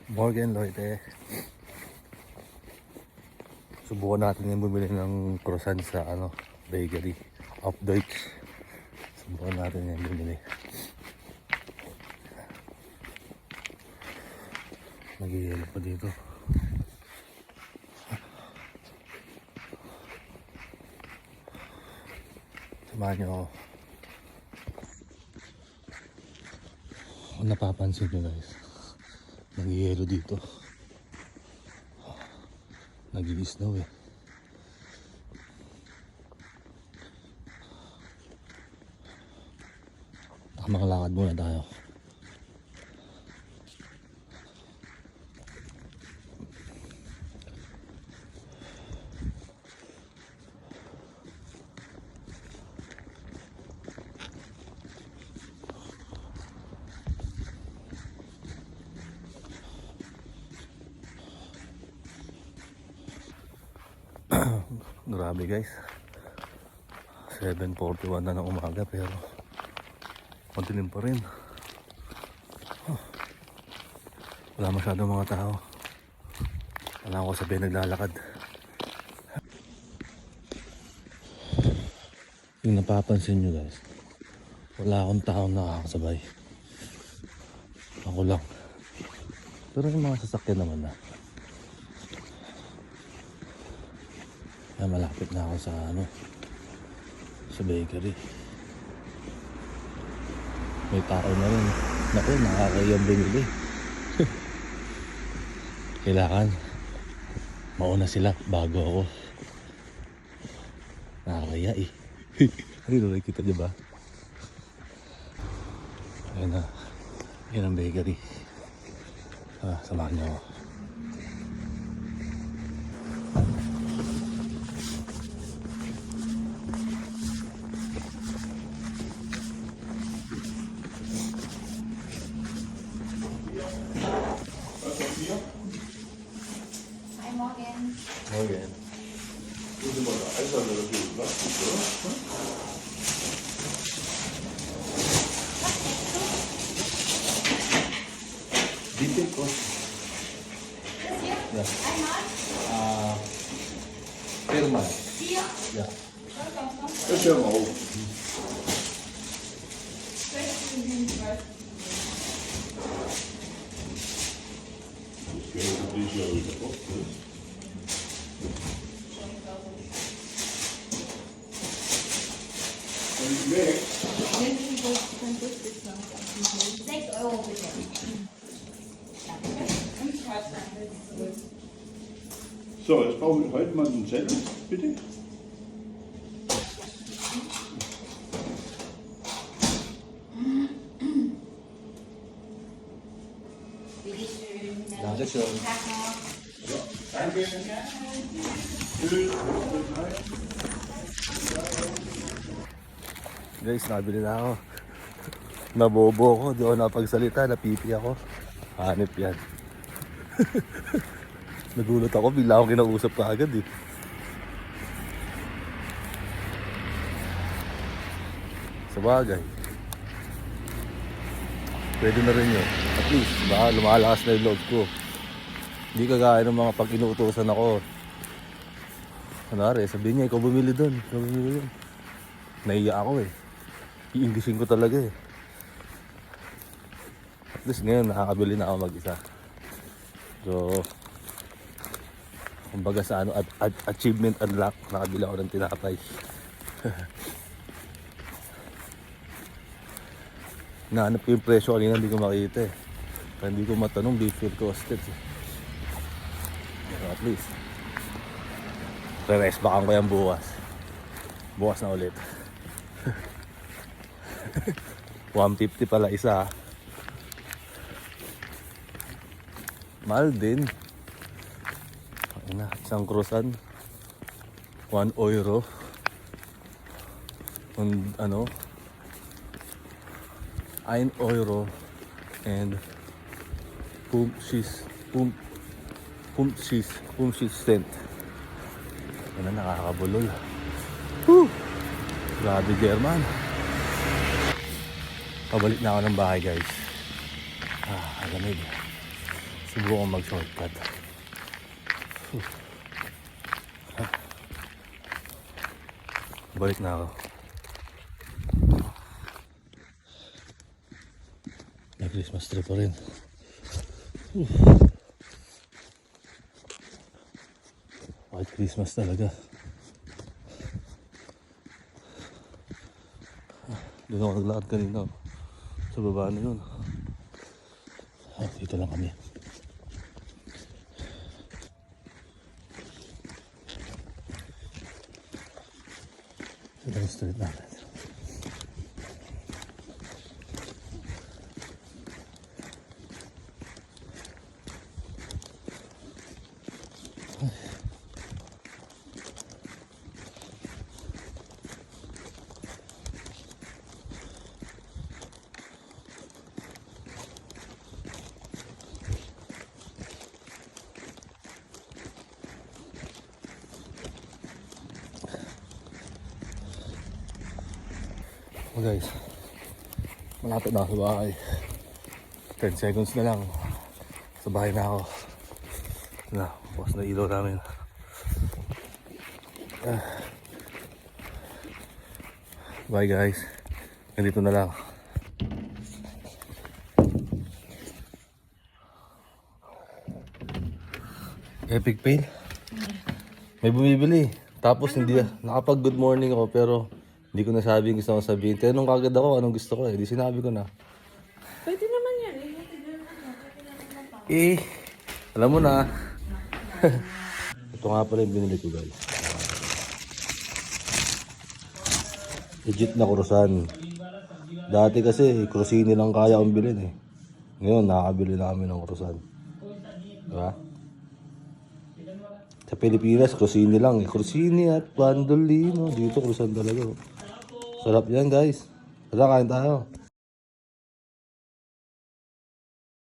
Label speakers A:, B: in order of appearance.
A: Morgan Leute. Subukan natin yung bumili ng croissant sa bakery of Deutsch. Subukan natin yung bumili. Nag-ielo pa dito. Samahan niyo ako. Kung napapansin nyo guys, nag-ielo dito. Nag-i-snow eh. Makalakad muna tayo. Grabe guys, 7:41 na ng umaga pero madilim pa rin. Wala masyadong mga tao. Wala ko sabihin naglalakad. Yung napapansin nyo guys, wala akong taong nakakasabay. Ako lang. Pero yung mga sasakyan naman na. Ay, malapit na ako sa sa bakery. May tao na rin. Naku, nakakayang bumili. Kailangan mauna sila bago ako. Nakakaya eh. Ayun, nakikita niyo ba? Ayun na. Ayun ang bakery. Samahan niyo ako. Morgen. Bitte kost. Ja. Viermal. Ja.
B: Das ist ja mau. Nee.
C: 6 € bitte.
B: So, jetzt brauche ich heute mal einen Zettel, bitte.
A: Dankeschön.
B: Danke. Tschüss.
A: Guys, nabili na ako. Nabobo ako, di ako napagsalita, napipi ako. Hanip yan. Nagulat ako, bigla akong kinausap ka agad eh. Sa bagay. Pwede na rin yun. At least, baka lumalakas na yung loob ko. Hindi kagaya ng mga pag inuutosan ako. Kunwari, sabihin niya, ikaw bumili dun. Ikaw bumili dun. Naiya ako eh. I-Englishin ko talaga eh. At least ngayon, nakakabili na ako mag-isa. So, kumbaga sa achievement unlock, nakabili ako ng tinapay. Nahanap ko yung presyo kanina, hindi ko makita eh. Kaya hindi ko matanong, before costed eh. Pero at least, re-rest bakan ko yan bukas. Bukas na ulit. 150 pala isa. Mahal din. Isang croissant 1 euro. Und 1 euro and Pumschis cent. Ano, nakakabulol. Woo! Grabe German. Pabalik na ako ng bahay guys. Alamig. Subukan mag-shortcut. Balik na ako. May Christmas tree pa rin. White Christmas talaga. Doon ako naglakad kanina. Sa baba na yun. Dito lang kami. Ito ang street natin. Oh guys, malapit na ako sa bahay. 10 seconds na lang. Sa bahay na ako. Na, bukas na ilaw namin. Bye guys. Ganito na lang. Epic fail. May bumibili. Tapos hindi nakapag good morning ako pero hindi ko nasabi yung gusto kong sabihin. Tinanong kagad ako anong gusto ko eh. Di sinabi ko na.
C: Pwede naman yan eh.
A: Alam mo na. Ito nga pala yung binili ko guys. Legit na kurusan. Dati kasi krusini lang kaya kong bilhin eh. Ngayon nakakabili na kami ng kurusan. Diba? Sa Pilipinas krusini lang eh. Krusini at bandolino. Dito kurusan talaga. Sarap yan guys. Tara kain tayo.